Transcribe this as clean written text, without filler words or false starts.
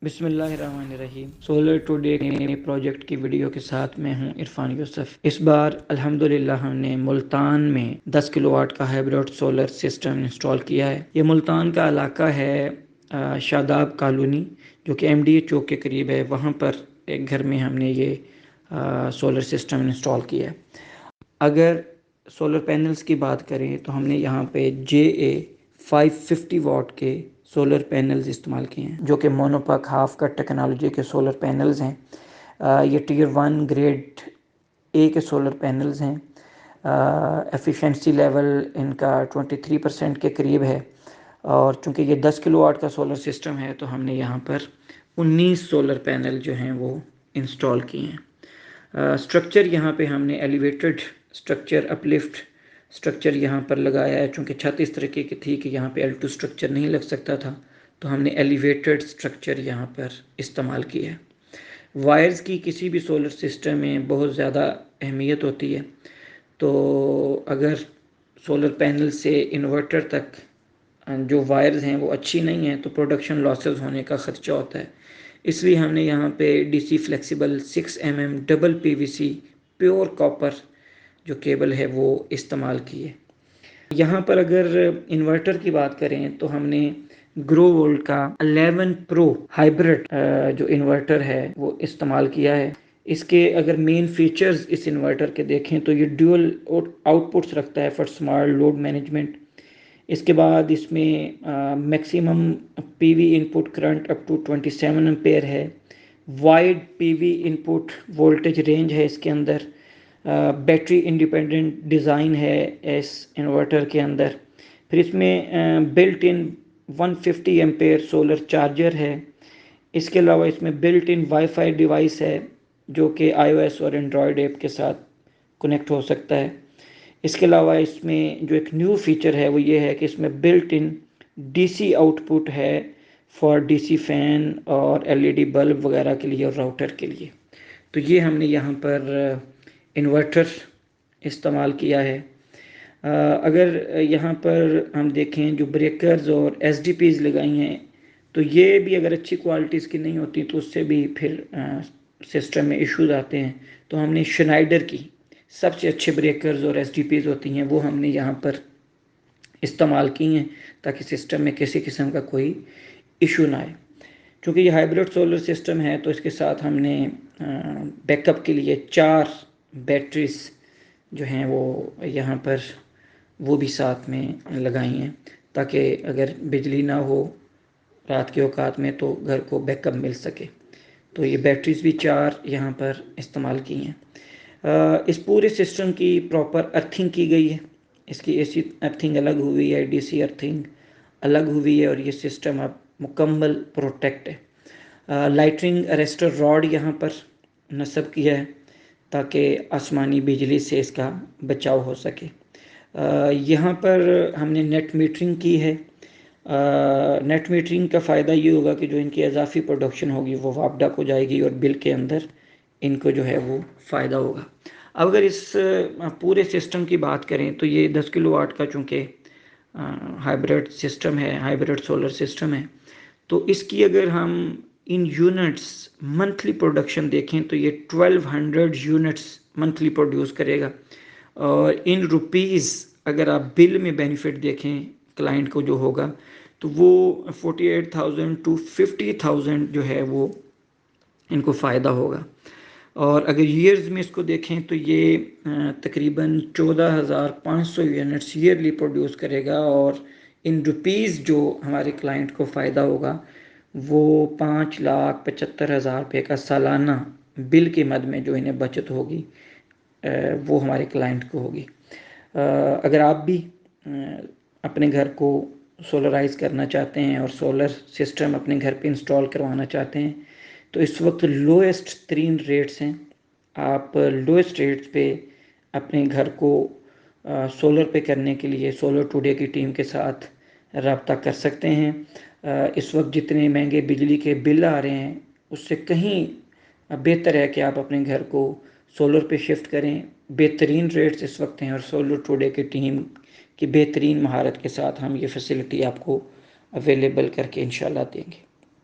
بسم اللہ الرحمن الرحیم۔ سولر ٹوڈے کے پروجیکٹ کی ویڈیو کے ساتھ میں ہوں عرفان یوسف۔ اس بار الحمدللہ ہم نے ملتان میں 10 کلو واٹ کا ہائبرڈ سولر سسٹم انسٹال کیا ہے۔ یہ ملتان کا علاقہ ہے شاداب کالونی، جو کہ ایم ڈی اے چوک کے قریب ہے۔ وہاں پر ایک گھر میں ہم نے یہ سولر سسٹم انسٹال کیا ہے۔ اگر سولر پینلز کی بات کریں تو ہم نے یہاں پہ JA550 واٹ کے سولر پینلز استعمال کیے ہیں، جو کہ مونوپاک ہاف کٹ ٹیکنالوجی کے سولر پینلز ہیں۔ یہ ٹیئر 1 گریڈ اے کے سولر پینلز ہیں۔ ایفیشنسی لیول ان کا 23% کے قریب ہے، اور چونکہ یہ 10 کلو واٹ کا سولر سسٹم ہے تو ہم نے یہاں پر 19 سولر پینل جو ہیں وہ انسٹال کیے ہیں۔ سٹرکچر یہاں پہ ہم نے ایلیویٹڈ سٹرکچر، اپ لفٹ سٹرکچر یہاں پر لگایا ہے، چونکہ چھت اس طریقے کی تھی کہ یہاں پہ L2 سٹرکچر نہیں لگ سکتا تھا، تو ہم نے ایلیویٹڈ سٹرکچر یہاں پر استعمال کیا ہے۔ وائرز کی کسی بھی سولر سسٹم میں بہت زیادہ اہمیت ہوتی ہے، تو اگر سولر پینل سے انورٹر تک جو وائرز ہیں وہ اچھی نہیں ہیں تو پروڈکشن لاسز ہونے کا خدشہ ہوتا ہے۔ اس لیے ہم نے یہاں پہ DC flexible 6 mm double PVC pure copper جو کیبل ہے وہ استعمال کی ہے۔ یہاں پر اگر انورٹر کی بات کریں تو ہم نے گرو وولٹ کا 11 پرو ہائبرڈ جو انورٹر ہے وہ استعمال کیا ہے۔ اس کے اگر مین فیچرز اس انورٹر کے دیکھیں تو یہ ڈیول آؤٹ پٹس رکھتا ہے فار سمارٹ لوڈ مینجمنٹ۔ اس کے بعد اس میں maximum PV input current up to 27 ampere ہے۔ Wide PV input voltage range ہے اس کے اندر۔ بیٹری انڈیپینڈنٹ ڈیزائن ہے اس انورٹر کے اندر۔ پھر اس میں built in 150 ampere solar charger ہے۔ اس کے علاوہ اس میں built in wi fi device ہے، جو کہ iOS اور اینڈرائڈ ایپ کے ساتھ کنیکٹ ہو سکتا ہے۔ اس کے علاوہ اس میں جو ایک نیو فیچر ہے وہ یہ ہے کہ اس میں built in DC out put ہے فار DC فین اور LED بلب وغیرہ کے لیے اور راؤٹر کے لیے۔ تو یہ ہم نے یہاں پر انورٹر استعمال کیا ہے۔ اگر یہاں پر ہم دیکھیں جو بریکرز اور SDPs لگائی ہیں تو یہ بھی اگر اچھی کوالٹیز کی نہیں ہوتی تو اس سے بھی پھر سسٹم میں ایشوز آتے ہیں، تو ہم نے شنائڈر کی سب سے اچھے بریکرز اور SDPs ہوتی ہیں وہ ہم نے یہاں پر استعمال کی ہیں، تاکہ سسٹم میں کسی قسم کا کوئی ایشو نہ آئے۔ چونکہ یہ ہائبرڈ سولر سسٹم ہے تو اس کے ساتھ ہم نے بیک اپ کے لیے 4 بیٹریز جو ہیں وہ یہاں پر وہ بھی ساتھ میں لگائی ہیں، تاکہ اگر بجلی نہ ہو رات کے اوقات میں تو گھر کو بیک اپ مل سکے۔ تو یہ بیٹریز بھی 4 یہاں پر استعمال کی ہیں۔ اس پورے سسٹم کی پراپر ارتھنگ کی گئی ہے۔ اس کی AC ارتھنگ الگ ہوئی ہے، DC ارتھنگ الگ ہوئی ہے، اور یہ سسٹم اب مکمل پروٹیکٹ ہے۔ لائٹنگ اریسٹر راڈ یہاں پر نصب کیا ہے تاکہ آسمانی بجلی سے اس کا بچاؤ ہو سکے۔ یہاں پر ہم نے نیٹ میٹرنگ کی ہے۔ نیٹ میٹرنگ کا فائدہ یہ ہوگا کہ جو ان کی اضافی پروڈکشن ہوگی وہ واپڈا کو جائے گی اور بل کے اندر ان کو جو ہے وہ فائدہ ہوگا۔ اب اگر اس پورے سسٹم کی بات کریں تو یہ 10 کلو واٹ کا چونکہ ہائبرڈ سسٹم ہے، ہائبرڈ سولر سسٹم ہے، تو اس کی اگر ہم ان یونٹس منتھلی پروڈکشن دیکھیں تو یہ 1200 یونٹس منتھلی پروڈیوس کرے گا، اور ان روپیز اگر آپ بل میں بینیفٹ دیکھیں کلائنٹ کو جو ہوگا تو وہ 48,000 to 50,000 جو ہے وہ ان کو فائدہ ہوگا۔ اور اگر ایئرز میں اس کو دیکھیں تو یہ تقریباً 14,500 یونٹس ایئرلی پروڈیوس کرے گا، اور ان روپیز جو ہمارے کلائنٹ کو فائدہ ہوگا وہ 5,75,000 روپے کا سالانہ بل کی مد میں جو انہیں بچت ہوگی وہ ہمارے کلائنٹ کو ہوگی۔ اگر آپ بھی اپنے گھر کو سولرائز کرنا چاہتے ہیں اور سولر سسٹم اپنے گھر پہ انسٹال کروانا چاہتے ہیں تو اس وقت لویسٹ ترین ریٹس ہیں۔ آپ لویسٹ ریٹس پہ اپنے گھر کو سولر پہ کرنے کے لیے سولر ٹوڈے کی ٹیم کے ساتھ رابطہ کر سکتے ہیں۔ اس وقت جتنے مہنگے بجلی کے بل آ رہے ہیں اس سے کہیں بہتر ہے کہ آپ اپنے گھر کو سولر پہ شفٹ کریں۔ بہترین ریٹس اس وقت ہیں، اور سولر ٹوڈے کی ٹیم کی بہترین مہارت کے ساتھ ہم یہ فیسلٹی آپ کو اویلیبل کر کے انشاءاللہ دیں گے۔